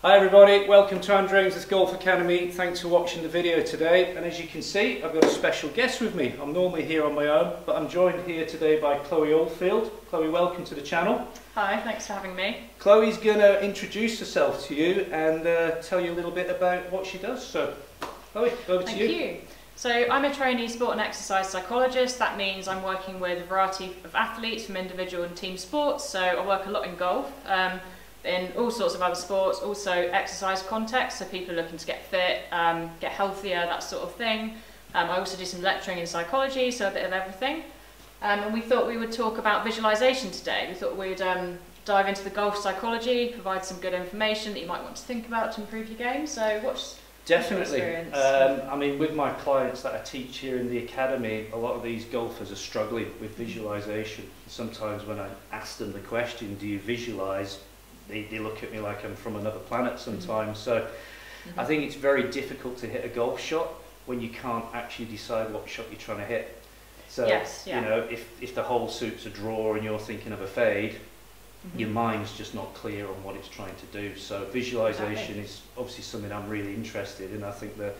Hi everybody, welcome to Ainsworth Golf Academy. Thanks for watching the video today, and as you can see I've got a special guest with me. I'm normally here on my own, but I'm joined here today by Chloe Oldfield. Chloe, welcome to the channel. Hi, thanks for having me. Chloe's going to introduce herself to you and tell you a little bit about what she does. So Chloe, over to you. Thank you. So I'm a trainee sport and exercise psychologist. That means I'm working with a variety of athletes from individual and team sports. So I work a lot in golf. In all sorts of other sports, also exercise context, so people are looking to get fit, get healthier, that sort of thing. I also do some lecturing in psychology, so a bit of everything. And we thought we would talk about visualization today. We thought we'd dive into the golf psychology, provide some good information that you might want to think about to improve your game. So what's Definitely. your experience? I mean, with my clients that I teach here in the academy, a lot of these golfers are struggling with visualization. Sometimes when I ask them the question, do you visualize? They look at me like I'm from another planet sometimes. So I think it's very difficult to hit a golf shot when you can't actually decide what shot you're trying to hit. So, you know, if the hole suits a draw and you're thinking of a fade, your mind's just not clear on what it's trying to do. So visualization is obviously something I'm really interested in. I think the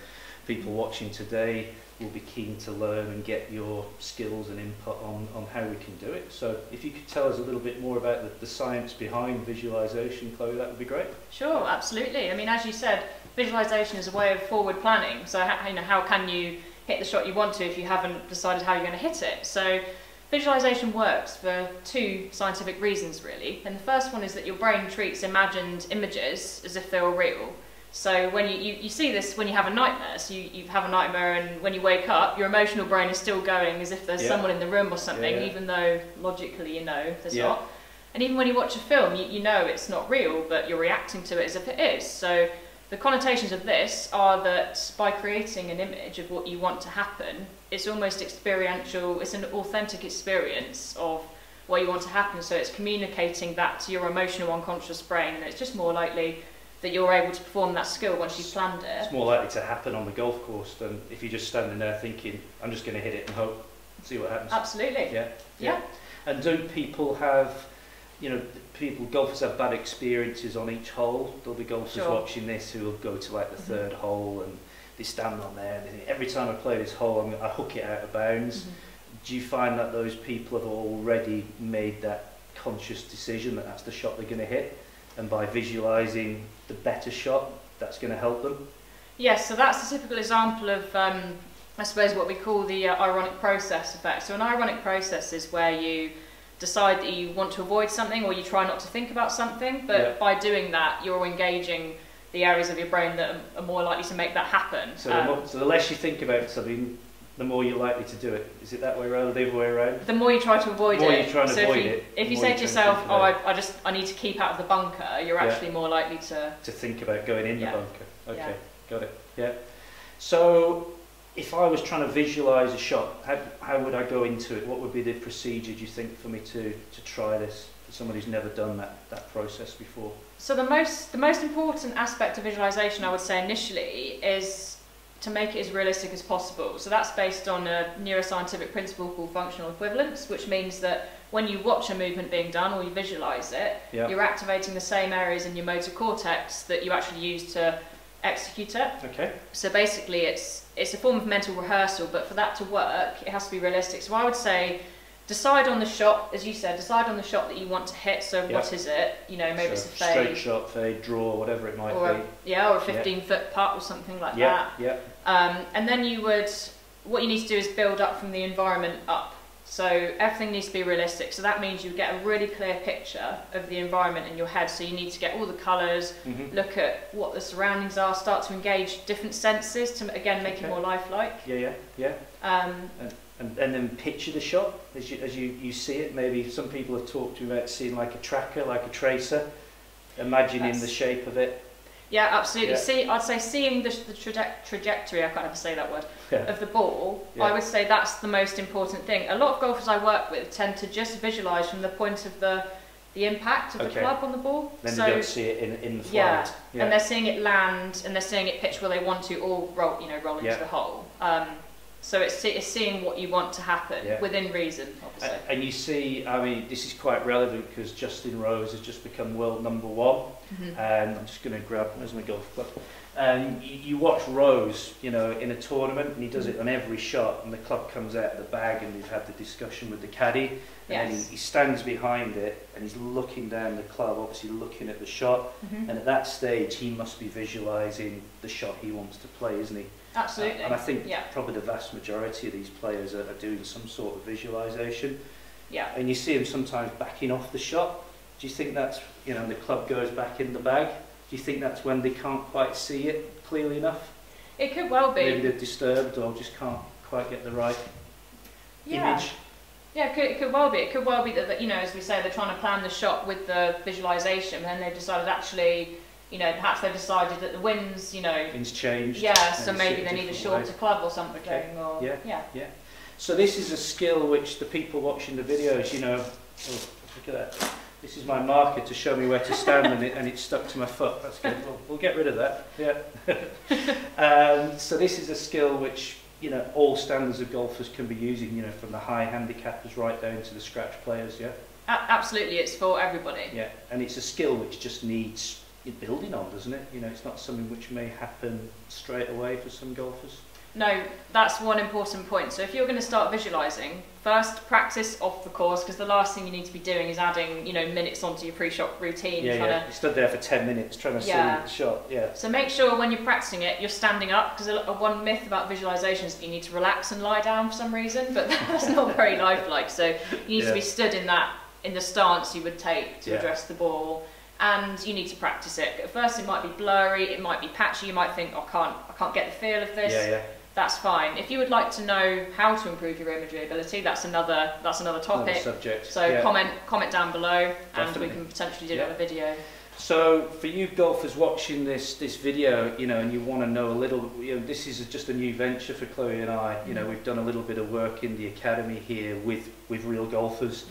people watching today will be keen to learn and get your skills and input on how we can do it. So if you could tell us a little bit more about the science behind visualization, Chloe, that would be great. Sure, absolutely. I mean, as you said, visualization is a way of forward planning. So how can you hit the shot you want to if you haven't decided how you're going to hit it? So visualization works for two scientific reasons, really. And the first one is that your brain treats imagined images as if they were real. So when you see this when you have a nightmare, so you have a nightmare and when you wake up, your emotional brain is still going as if there's someone in the room or something, even though logically you know there's not. And even when you watch a film, you know it's not real, but you're reacting to it as if it is. So the connotations of this are that by creating an image of what you want to happen, it's almost experiential, it's an authentic experience of what you want to happen. So it's communicating that to your emotional unconscious brain, and it's just more likely that you're able to perform that skill once you've planned it. It's more likely to happen on the golf course than if you're just standing there thinking, I'm just going to hit it and hope, see what happens. Absolutely. Yeah. And do people have, golfers have bad experiences on each hole? There'll be golfers watching this who will go to like the third hole and they stand on there and they think, every time I play this hole, I hook it out of bounds. Do you find that those people have already made that conscious decision that that's the shot they're going to hit? And by visualising the better shot, that's going to help them? Yes, so that's a typical example of, I suppose, what we call the ironic process effect. So an ironic process is where you decide that you want to avoid something or you try not to think about something, but by doing that, you're engaging the areas of your brain that are more likely to make that happen. So, so the less you think about something, the more you're likely to do it. Is it that way around or the other way around? The more you try to avoid it. The more you try to avoid it. If you say to yourself, oh, I need to keep out of the bunker, you're actually more likely to think about going in the bunker. Okay, got it. Yeah. So if I was trying to visualise a shot, how would I go into it? What would be the procedure, do you think, for me to try this, for somebody who's never done that process before? So the most important aspect of visualisation, I would say initially, is to make it as realistic as possible. So that's based on a neuroscientific principle called functional equivalence, which means that when you watch a movement being done or you visualise it, you're activating the same areas in your motor cortex that you actually use to execute it. Okay. So basically it's a form of mental rehearsal, but for that to work, it has to be realistic. So I would say, decide on the shot, as you said, decide on the shot that you want to hit. So what is it? Maybe it's a fade. Straight shot, fade, draw, whatever it might be. Or a 15-foot putt or something like that. And then what you need to do is build up from the environment up. So everything needs to be realistic. So that means you get a really clear picture of the environment in your head. So you need to get all the colours, look at what the surroundings are, start to engage different senses to, again, make it more lifelike. And then picture the shot as you see it. Maybe some people have talked to me about seeing like a tracker, like a tracer, imagining the shape of it. Yeah, absolutely. I'd say seeing the trajectory, I can't ever say that word, of the ball, I would say that's the most important thing. A lot of golfers I work with tend to just visualise from the point of the impact of the club on the ball. Then they don't see it in the flight. And they're seeing it land and they're seeing it pitch where they want to or roll into the hole. So it's seeing what you want to happen Yeah. within reason, obviously. And you see, I mean, this is quite relevant because Justin Rose has just become world #1. And I'm just going to grab, where's my golf club? And you watch Rose, you know, in a tournament, and he does it on every shot, and the club comes out of the bag, and we've had the discussion with the caddy, and then he stands behind it, and he's looking down the club, obviously looking at the shot, and at that stage, he must be visualising the shot he wants to play, isn't he? Absolutely. And I think probably the vast majority of these players are doing some sort of visualisation. Yeah. And you see them sometimes backing off the shot. Do you think that's, you know, the club goes back in the bag? Do you think that's when they can't quite see it clearly enough? It could well be. Maybe they're disturbed or just can't quite get the right image. Yeah, it could well be. It could well be that, you know, as we say, they're trying to plan the shot with the visualisation, and then they've decided actually, you know, perhaps they've decided that the wind's, you know... Wind's changed. Yeah, so maybe they need a shorter club or something. Okay. Or, yeah. So this is a skill which the people watching the videos, you know... Oh, look at that. This is my marker to show me where to stand, and it's stuck to my foot. That's good. We'll get rid of that. Yeah. So this is a skill which, you know, all standards of golfers can be using, you know, from the high handicappers right down to the scratch players, yeah? Absolutely, it's for everybody. Yeah, and it's a skill which just needs building on, doesn't it? You know, it's not something which may happen straight away for some golfers. No, that's one important point. So if you're going to start visualising, first practice off the course, because the last thing you need to be doing is adding, you know, minutes onto your pre-shot routine. Yeah. You stood there for 10 minutes trying to see the shot. Yeah. So make sure when you're practicing it, you're standing up, because one myth about visualisation is that you need to relax and lie down for some reason, but that's not very lifelike. So you need to be stood in the stance you would take to address the ball. And you need to practice it. At first it might be blurry, it might be patchy, you might think, oh, I can't get the feel of this. Yeah. That's fine. If you would like to know how to improve your imagery ability, that's another topic. Another subject. So comment down below, Definitely. and we can potentially do another video. So for you golfers watching this video, you know, and you want to know a little, you know, this is just a new venture for Chloe and I. You know, we've done a little bit of work in the academy here with real golfers.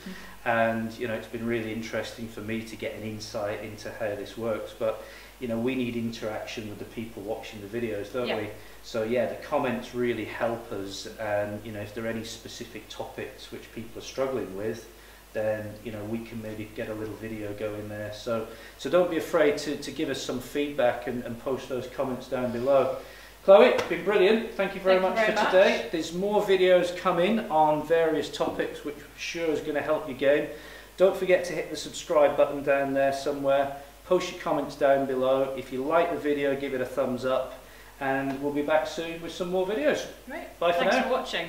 And, you know, it's been really interesting for me to get an insight into how this works. But, you know, we need interaction with the people watching the videos, don't we? So, yeah, the comments really help us. And, you know, if there are any specific topics which people are struggling with, then, you know, we can maybe get a little video going there. So don't be afraid to give us some feedback and post those comments down below. Chloe, it's been brilliant. Thank you very much for today. There's more videos coming on various topics, which I'm sure is going to help your game. Don't forget to hit the subscribe button down there somewhere. Post your comments down below. If you like the video, give it a thumbs up. And we'll be back soon with some more videos. Right. Bye for now. Thanks for watching.